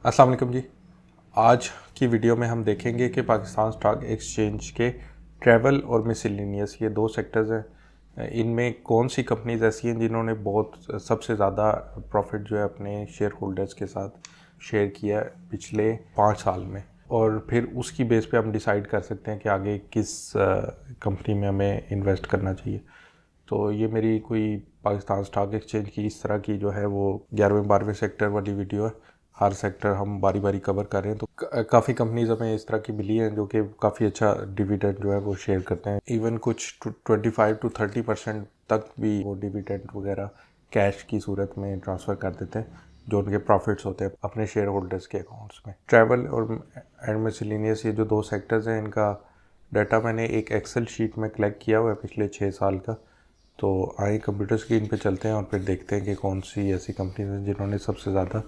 अस्सलाम वालेकुम जी। आज की वीडियो में हम देखेंगे कि पाकिस्तान स्टॉक एक्सचेंज के ट्रैवल और मिसलेनियस ये दो सेक्टर्स हैं, इनमें कौन सी कंपनीज ऐसी हैं जिन्होंने बहुत सबसे ज़्यादा प्रॉफिट जो है अपने शेयर होल्डर्स के साथ शेयर किया है पिछले 5 साल में, और फिर उसकी बेस पे हम डिसाइड कर सकते हैं कि आगे किस कंपनी में हमें इन्वेस्ट करना चाहिए। तो ये मेरी कोई पाकिस्तान स्टॉक एक्सचेंज की इस तरह की जो है वो 11वें 12वें सेक्टर वाली वीडियो है। हर सेक्टर हम बारी बारी कवर कर रहे हैं, तो काफ़ी कंपनीज हमें इस तरह की मिली हैं जो कि काफ़ी अच्छा डिविडेंड जो है वो शेयर करते हैं। इवन कुछ 25 to 30% तक भी वो डिविडेंड वगैरह कैश की सूरत में ट्रांसफ़र कर देते हैं, जो उनके प्रॉफिट्स होते हैं अपने शेयर होल्डर्स के अकाउंट्स में। ट्रैवल और एंड मिसलेनियस ये जो दो सेक्टर्स हैं, इनका डाटा मैंने एक एक्सेल शीट में कलेक्ट किया हुआ है पिछले 6 साल का। तो आइए कंप्यूटर स्क्रीन पे चलते हैं और फिर देखते हैं कि कौन सी ऐसी कंपनीज हैं जिन्होंने सबसे ज़्यादा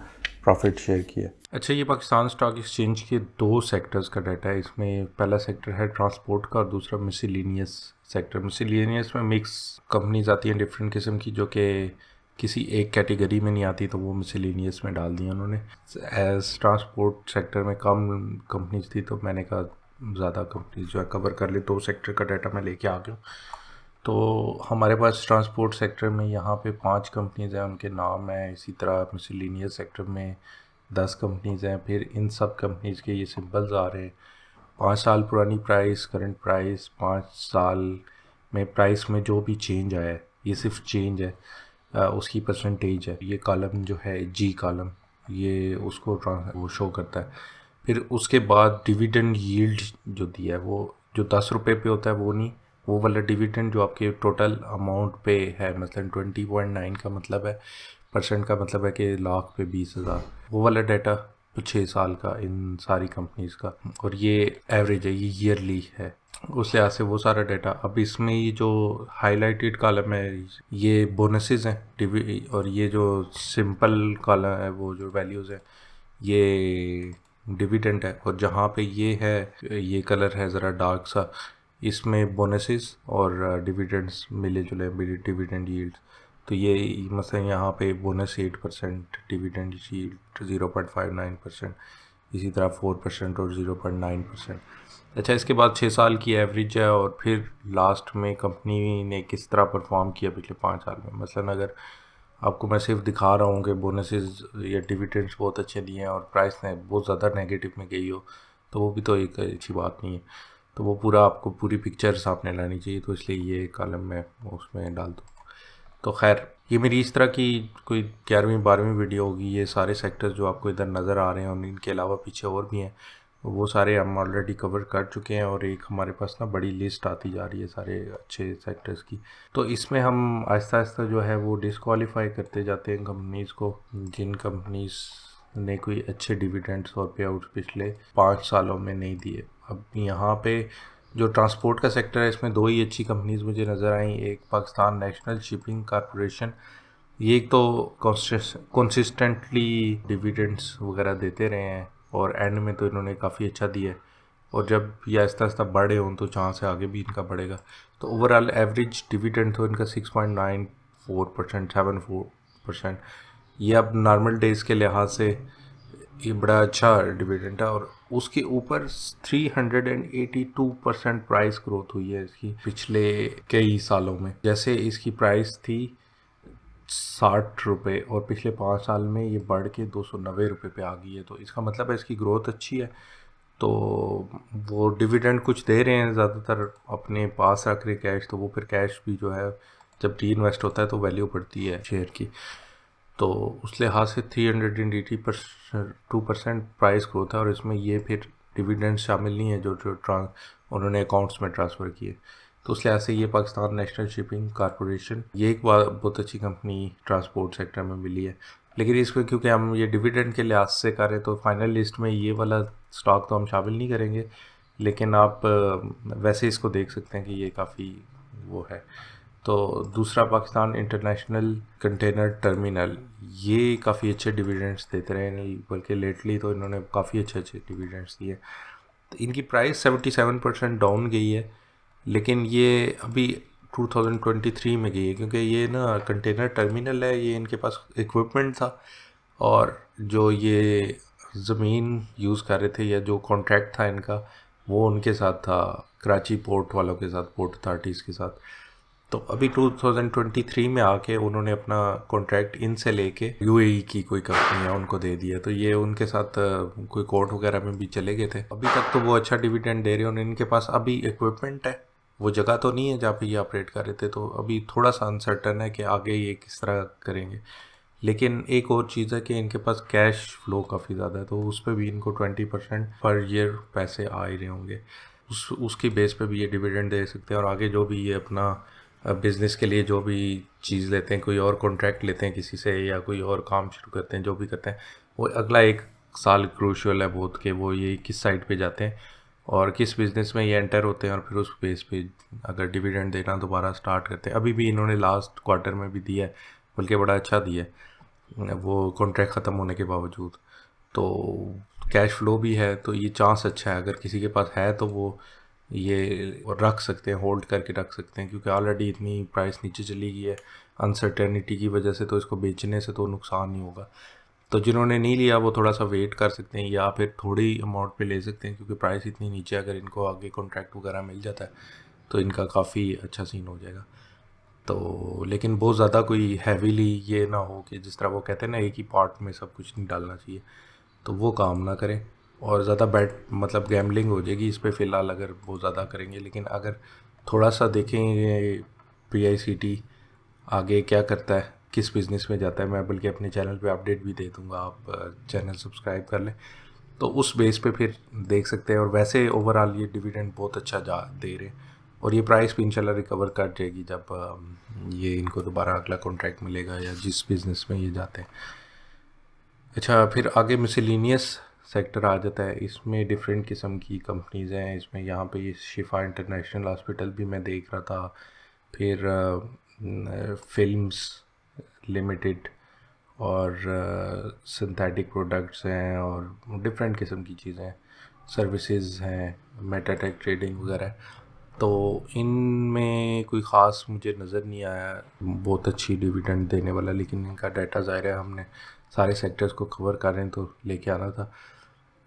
प्रॉफिट शेयर किया। अच्छा, ये पाकिस्तान स्टॉक एक्सचेंज के दो सेक्टर्स का डाटा है। इसमें पहला सेक्टर है ट्रांसपोर्ट का और दूसरा मिसलेनियस सेक्टर। मिसलेनियस में मिक्स कंपनीज आती हैं डिफरेंट किस्म की, जो कि किसी एक कैटेगरी में नहीं आती, तो वो मिसलेनियस में डाल दी उन्होंने। एज ट्रांसपोर्ट सेक्टर में कम कंपनीज थी, तो मैंने कहा ज़्यादा कंपनीज जो है कवर कर ले। दो सेक्टर का डाटा मैं लेके आ गया हूँ। तो हमारे पास ट्रांसपोर्ट सेक्टर में यहाँ पे 5 कंपनीज़ हैं, उनके नाम हैं। इसी तरह मिसलेनियस सेक्टर में 10 कंपनीज़ हैं। फिर इन सब कंपनीज़ के ये सिंबल्स आ रहे हैं। 5 साल पुरानी प्राइस, करंट प्राइस, 5 साल में प्राइस में जो भी चेंज आया है, ये सिर्फ चेंज है, उसकी परसेंटेज है। ये कॉलम जो है जी कॉलम, ये उसको वो शो करता है। फिर उसके बाद डिविडेंड यील्ड जो दिया है, वो जो 10 रुपये पे होता है वो नहीं, वो वाला डिविडेंड जो आपके टोटल अमाउंट पे है, मतलब 20.9 का मतलब है, परसेंट का मतलब है कि लाख पे 20,000, वो वाला डाटा 6 साल का इन सारी कंपनीज़ का। और ये एवरेज है, ये ईयरली है, उस लिहाज से वो सारा डाटा। अब इसमें ये जो हाईलाइटेड कॉलम है, ये बोनसेस हैं, और ये जो सिंपल कॉलम है, वो जो वैल्यूज़ हैं, ये डिविडेंड है। और जहाँ पे ये है, ये कलर है ज़रा डार्क सा, इसमें बोनसेस और डिविडेंड्स मिले जुले, डिविडेंड यील्ड। तो ये मसलन यहाँ पे बोनस 8%, डिविडेंड यील्ड 0.59%, इसी तरह 4% और 0.9%। अच्छा, इसके बाद 6 साल की एवरेज है, और फिर लास्ट में कंपनी ने किस तरह परफॉर्म किया पिछले 5 साल में। मसलन अगर आपको मैं सिर्फ दिखा रहा हूँ कि बोनसेस या डिविडेंड्स बहुत अच्छे दिए हैं और प्राइस ने बहुत ज़्यादा नेगेटिव में गई हो, तो वो भी तो एक अच्छी बात नहीं है। तो वो पूरा आपको पूरी पिक्चर सामने लानी चाहिए, तो इसलिए ये कॉलम मैं उसमें डाल दूँ। तो खैर, ये मेरी इस तरह की कोई 11वीं 12वीं वीडियो होगी। ये सारे सेक्टर्स जो आपको इधर नज़र आ रहे हैं, और इनके अलावा पीछे और भी हैं, वो सारे हम ऑलरेडी कवर कर चुके हैं। और एक हमारे पास ना बड़ी लिस्ट आती जा रही है सारे अच्छे सेक्टर्स की। तो इसमें हम आहिस्ता आहिस्ता जो है वो डिस्क्वालीफाई करते जाते हैं कंपनीज़ को, जिन कंपनीज़ ने कोई अच्छे डिविडेंड्स और पे आउट पिछले 5 सालों में नहीं दिए। अब यहाँ पे जो ट्रांसपोर्ट का सेक्टर है, इसमें दो ही अच्छी कंपनीज मुझे नज़र आई। एक पाकिस्तान नेशनल शिपिंग कॉरपोरेशन, ये एक तो कंसिस्टेंटली डिविडेंड्स वगैरह देते रहे हैं, और एंड में तो इन्होंने काफ़ी अच्छा दिया है। और जब ये आहिस्ता आहिस्ता बढ़े हों, तो जहाँ से आगे भी इनका बढ़ेगा। तो ओवरऑल एवरेज डिविडेंड तो इनका 6.94%, 74%। ये अब नॉर्मल डेज़ के लिहाज से ये बड़ा अच्छा डिविडेंड है। और उसके ऊपर 382% प्राइस ग्रोथ हुई है इसकी पिछले कई सालों में। जैसे इसकी प्राइस थी 60 रुपये, और पिछले 5 साल में ये बढ़ के 290 रुपये पे आ गई है। तो इसका मतलब है इसकी ग्रोथ अच्छी है। तो वो डिविडेंड कुछ दे रहे हैं, ज़्यादातर अपने पास रख रहे कैश, तो वो फिर कैश भी जो है जब री इन्वेस्ट होता है तो वैल्यू बढ़ती है शेयर की। तो उस लिहाज से 382% प्राइस ग्रोथ है, और इसमें ये फिर डिविडेंड शामिल नहीं है जो जो उन्होंने अकाउंट्स में ट्रांसफ़र किए। तो उस लिहाज से ये पाकिस्तान नेशनल शिपिंग कॉरपोरेशन, ये एक बहुत अच्छी कंपनी ट्रांसपोर्ट सेक्टर में मिली है। लेकिन इसमें क्योंकि हम ये डिविडेंड के लिहाज से करें, तो फाइनल लिस्ट में ये वाला स्टॉक तो हम शामिल नहीं करेंगे। लेकिन आप वैसे इसको देख सकते हैं कि ये काफ़ी वो है। तो दूसरा पाकिस्तान इंटरनेशनल कंटेनर टर्मिनल, ये काफ़ी अच्छे डिविडेंड्स देते रहे हैं, बल्कि लेटली तो इन्होंने काफ़ी अच्छे अच्छे डिविडेंड्स दिए। तो इनकी प्राइस 77% डाउन गई है, लेकिन ये अभी 2023 में गई है, क्योंकि ये ना कंटेनर टर्मिनल है, ये इनके पास इक्विपमेंट था। और जो ये ज़मीन यूज़ कर रहे थे या जो कॉन्ट्रैक्ट था इनका वो उनके साथ था, कराची पोर्ट वालों के साथ, पोर्ट अथॉरिटीज़ के साथ। तो अभी 2023 में आके उन्होंने अपना कॉन्ट्रैक्ट इनसे लेके यूएई की कोई कंपनी है उनको दे दिया। तो ये उनके साथ कोई कोर्ट वगैरह में भी चले गए थे। अभी तक तो वो अच्छा डिविडेंड दे रहे हैं और इनके पास अभी इक्विपमेंट है, वो जगह तो नहीं है जहाँ पे ये ऑपरेट कर रहे थे। तो अभी थोड़ा सा अनसर्टन है कि आगे ये किस तरह करेंगे। लेकिन एक और चीज़ है कि इनके पास कैश फ्लो काफ़ी ज़्यादा है, तो उस पर भी इनको 20% पर ईयर पैसे आ ही रहे होंगे। उसकी बेस पे भी ये डिविडेंड दे सकते हैं। और आगे जो भी ये अपना बिज़नेस के लिए जो भी चीज़ लेते हैं, कोई और कॉन्ट्रैक्ट लेते हैं किसी से या कोई और काम शुरू करते हैं, जो भी करते हैं, वो अगला 1 साल क्रूशियल है बहुत कि वो ये किस साइड पे जाते हैं और किस बिज़नेस में ये एंटर होते हैं और फिर उस बेस पे अगर डिविडेंड देना दोबारा स्टार्ट करते हैं। अभी भी इन्होंने लास्ट क्वार्टर में भी दिया है, बल्कि बड़ा अच्छा दिया है वो कॉन्ट्रैक्ट ख़त्म होने के बावजूद। तो कैश फ्लो भी है, तो ये चांस अच्छा है। अगर किसी के पास है तो वो ये रख सकते हैं, होल्ड करके रख सकते हैं, क्योंकि ऑलरेडी इतनी प्राइस नीचे चली गई है अनसर्टेनिटी की वजह से। तो इसको बेचने से तो नुकसान नहीं होगा। तो जिन्होंने नहीं लिया वो थोड़ा सा वेट कर सकते हैं या फिर थोड़ी अमाउंट पे ले सकते हैं, क्योंकि प्राइस इतनी नीचे अगर इनको आगे कॉन्ट्रैक्ट वगैरह मिल जाता है तो इनका काफ़ी अच्छा सीन हो जाएगा। तो लेकिन बहुत ज़्यादा कोई हैवीली ये ना हो कि जिस तरह वो कहते हैं ना एक ही पार्ट में सब कुछ नहीं डालना चाहिए, तो वो काम ना करें। और ज़्यादा बैट मतलब गैम्बलिंग हो जाएगी इस पे फ़िलहाल अगर बहुत ज़्यादा करेंगे। लेकिन अगर थोड़ा सा देखेंगे PICT आगे क्या करता है, किस बिज़नेस में जाता है, मैं बल्कि अपने चैनल पे अपडेट भी दे दूँगा, आप चैनल सब्सक्राइब कर लें तो उस बेस पे फिर देख सकते हैं। और वैसे ओवरऑल ये डिविडेंड बहुत अच्छा जा दे रहे हैं और ये प्राइस भी इंशाल्लाह रिकवर कर जाएगी जब ये इनको दोबारा अगला कॉन्ट्रैक्ट मिलेगा या जिस बिज़नेस में ये जाते हैं। अच्छा, फिर आगे मिसलिनियस सेक्टर आ जाता है। इसमें डिफरेंट किस्म की कंपनीज़ हैं। इसमें यहाँ पे ये शिफा इंटरनेशनल हॉस्पिटल भी मैं देख रहा था, फिर फिल्म्स लिमिटेड और सिंथेटिक प्रोडक्ट्स हैं और डिफरेंट किस्म की चीज़ें हैं, सर्विसेज हैं, मेटाटेक ट्रेडिंग वगैरह। तो इनमें कोई ख़ास मुझे नज़र नहीं आया बहुत अच्छी डिविडेंड देने वाला। लेकिन इनका डाटा ज़ाहिर है हमने सारे सेक्टर्स को कवर कर रहे हैं तो लेके आना था।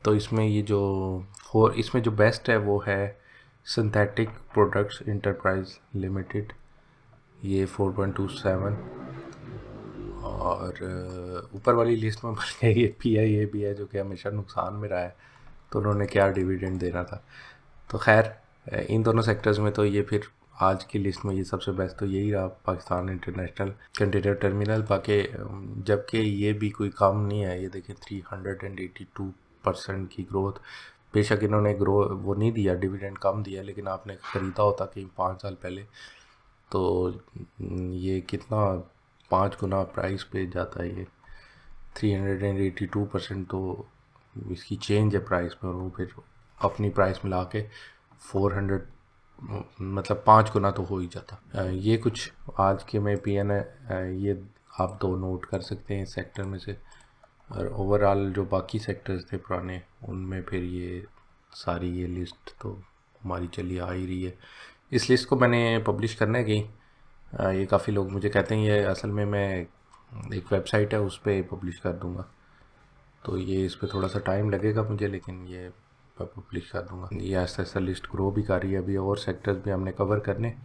तो इसमें ये जो इसमें जो बेस्ट है वो है सिंथेटिक प्रोडक्ट्स इंटरप्राइज लिमिटेड, ये 4.27। और ऊपर वाली लिस्ट में बल्कि ये PIA भी है जो कि हमेशा नुकसान में रहा है, तो उन्होंने क्या डिविडेंड देना था। तो खैर इन दोनों सेक्टर्स में तो ये फिर आज की लिस्ट में ये सबसे बेस्ट तो यही रहा, पाकिस्तान इंटरनेशनल कंटेनर टर्मिनल। बाकी जबकि ये भी कोई कम नहीं है, ये देखें 382% की ग्रोथ। बेशक इन्होंने वो नहीं दिया डिविडेंड, कम दिया, लेकिन आपने ख़रीदा होता कि 5 साल पहले तो ये कितना 5 गुना प्राइस पे जाता है। ये 382% तो इसकी चेंज है प्राइस में, और वो फिर अपनी प्राइस मिला के 400 मतलब 5 गुना तो हो ही जाता। ये कुछ आज के में PN है, ये आप 2 नोट कर सकते हैं इस सेक्टर में से। और ओवरऑल जो बाकी सेक्टर्स थे पुराने उनमें फिर ये सारी ये लिस्ट तो हमारी चली आ ही रही है। इस लिस्ट को मैंने पब्लिश करने गई, ये काफ़ी लोग मुझे कहते हैं ये असल में मैं एक वेबसाइट है उस पर पब्लिश कर दूँगा, तो ये इस पर थोड़ा सा टाइम लगेगा मुझे, लेकिन ये पब्लिश कर दूँगा। ये ऐसा ऐसा लिस्ट ग्रो भी कर रही है अभी, और सेक्टर्स भी हमने कवर करने।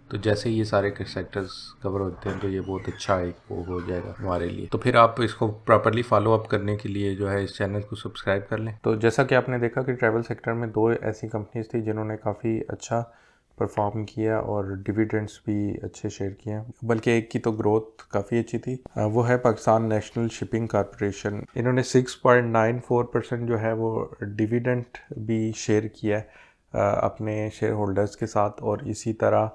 तो जैसे ये सारे सेक्टर्स कवर होते हैं तो ये बहुत अच्छा एक वो हो जाएगा हमारे लिए। तो फिर आप इसको प्रॉपर्ली फॉलो अप करने के लिए जो है इस चैनल को सब्सक्राइब कर लें। तो जैसा कि आपने देखा कि ट्रैवल सेक्टर में 2 ऐसी कंपनीज थी जिन्होंने काफ़ी अच्छा परफॉर्म किया और डिविडेंड्स भी अच्छे शेयर किए हैं, बल्कि एक की तो ग्रोथ काफ़ी अच्छी थी। वो है पाकिस्तान नेशनल शिपिंग कॉरपोरेशन। इन्होंने 6.94% जो है वो डिविडेंड भी शेयर किया है अपने शेयर होल्डर्स के साथ, और इसी तरह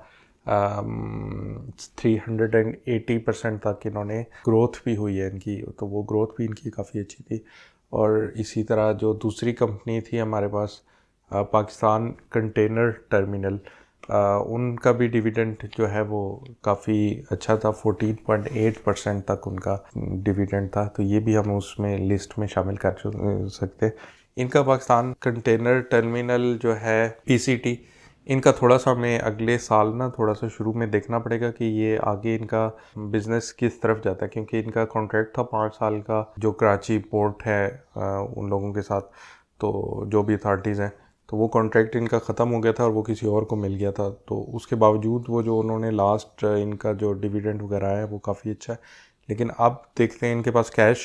380% तक इन्होंने ग्रोथ भी हुई है इनकी, तो वो ग्रोथ भी इनकी काफ़ी अच्छी थी। और इसी तरह जो दूसरी कंपनी थी हमारे पास पाकिस्तान कंटेनर टर्मिनल, उनका भी डिविडेंड जो है वो काफ़ी अच्छा था, 14.8% तक उनका डिविडेंड था। तो ये भी हम उसमें लिस्ट में शामिल कर सकते। इनका पाकिस्तान कंटेनर टर्मिनल जो है PCT, इनका थोड़ा सा हमें अगले साल ना थोड़ा सा शुरू में देखना पड़ेगा कि ये आगे इनका बिज़नेस किस तरफ जाता है, क्योंकि इनका कॉन्ट्रैक्ट था 5 साल का जो कराची पोर्ट है उन लोगों के साथ, तो जो भी अथॉरिटीज़ हैं, तो वो कॉन्ट्रैक्ट इनका ख़त्म हो गया था और वो किसी और को मिल गया था। तो उसके बावजूद वो जो उन्होंने लास्ट इनका जो डिविडेंड वगैरह है वो काफ़ी अच्छा है। लेकिन अब देखते हैं इनके पास कैश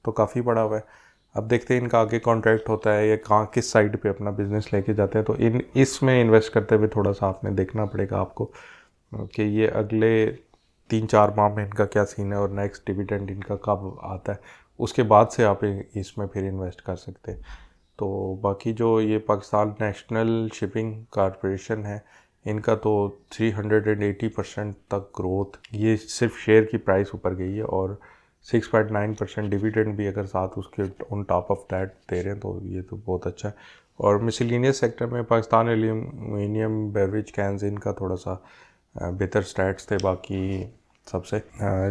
तो काफ़ी पड़ा हुआ है। अब देखते हैं इनका आगे कॉन्ट्रैक्ट होता है या कहाँ किस साइड पे अपना बिज़नेस लेके जाते हैं। तो इसमें इन्वेस्ट करते हुए थोड़ा सा आपने देखना पड़ेगा आपको कि ये अगले 3-4 माह में इनका क्या सीन है और नेक्स्ट डिविडेंड इनका कब आता है, उसके बाद से आप इसमें फिर इन्वेस्ट कर सकते हैं। तो बाकी जो ये पाकिस्तान नेशनल शिपिंग कॉरपोरेशन है, इनका तो 380% तक ग्रोथ, ये सिर्फ शेयर की प्राइस ऊपर गई है, और 6.9% डिविडेंड भी अगर साथ उसके on top of that they रहे हैं तो ये तो बहुत अच्छा है। और मिसलिनियस सेक्टर में पाकिस्तान एल्यूमिनियम बेवरेज कैंस, इनका थोड़ा सा बेहतर स्टैट्स थे बाकी सबसे।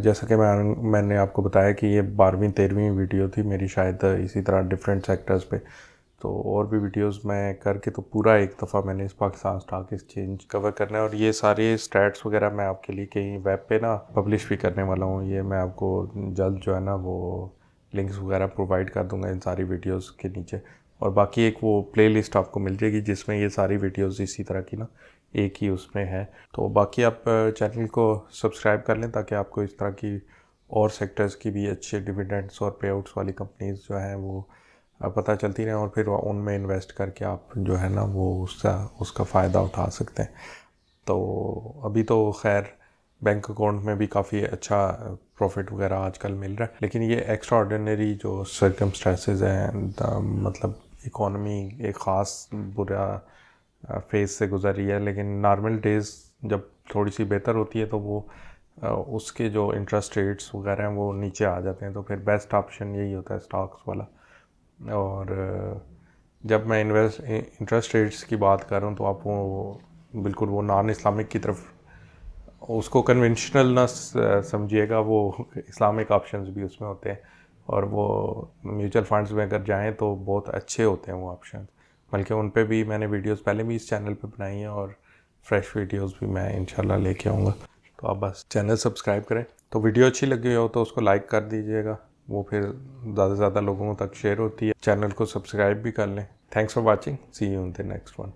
जैसा कि मैंने आपको बताया कि ये 12वीं-13वीं वीडियो थी मेरी शायद इसी तरह डिफरेंट सेक्टर्स पे, तो और भी वीडियोस मैं करके तो पूरा एक दफ़ा मैंने इस पाकिस्तान स्टॉक एक्सचेंज कवर करना है। और ये सारे स्टैट्स वगैरह मैं आपके लिए कहीं वेब पे ना पब्लिश भी करने वाला हूँ। ये मैं आपको जल्द जो है ना वो लिंक्स वगैरह प्रोवाइड कर दूँगा इन सारी वीडियोस के नीचे। और बाकी एक वो प्लेलिस्ट आपको मिल जाएगी जिसमें ये सारी वीडियोस इसी तरह की ना एक ही उसमें है। तो बाकी आप चैनल को सब्सक्राइब कर लें ताकि आपको इस तरह की और सेक्टर्स की भी अच्छे डिविडेंड्स और पे आउट्स वाली कंपनीज़ जो हैं वो पता चलती रहें, और फिर उनमें इन्वेस्ट करके आप जो है ना वो उसका फ़ायदा उठा सकते हैं। तो अभी तो खैर बैंक अकाउंट में भी काफ़ी अच्छा प्रॉफिट वगैरह आजकल मिल रहा है, लेकिन ये एक्स्ट्रा ऑर्डिनरी जो सर्कमस्टेंसेस हैं, मतलब इकॉनमी एक ख़ास बुरा फेज़ से गुज़र रही है, लेकिन नॉर्मल डेज़ जब थोड़ी सी बेहतर होती है तो वो उसके जो इंटरेस्ट रेट्स वगैरह हैं वो नीचे आ जाते हैं, तो फिर बेस्ट ऑप्शन यही होता है स्टॉक्स वाला। और जब मैं इंटरेस्ट रेट्स की बात कर रहा हूँ तो आप वो बिल्कुल वो नॉन इस्लामिक की तरफ उसको कन्वेंशनल ना समझिएगा, वो इस्लामिक ऑप्शंस भी उसमें होते हैं, और वो म्यूचुअल फंड्स में अगर जाएं तो बहुत अच्छे होते हैं वो ऑप्शन। बल्कि उन पे भी मैंने वीडियोस पहले भी इस चैनल पे बनाई हैं और फ्रेश वीडियोस भी मैं इंशाल्लाह लेके आऊँगा। तो आप बस चैनल सब्सक्राइब करें। तो वीडियो अच्छी लगी हो तो उसको लाइक कर दीजिएगा, वो फिर ज़्यादा से ज़्यादा लोगों तक शेयर होती है। चैनल को सब्सक्राइब भी कर लें। Thanks for watching, see you in the next one.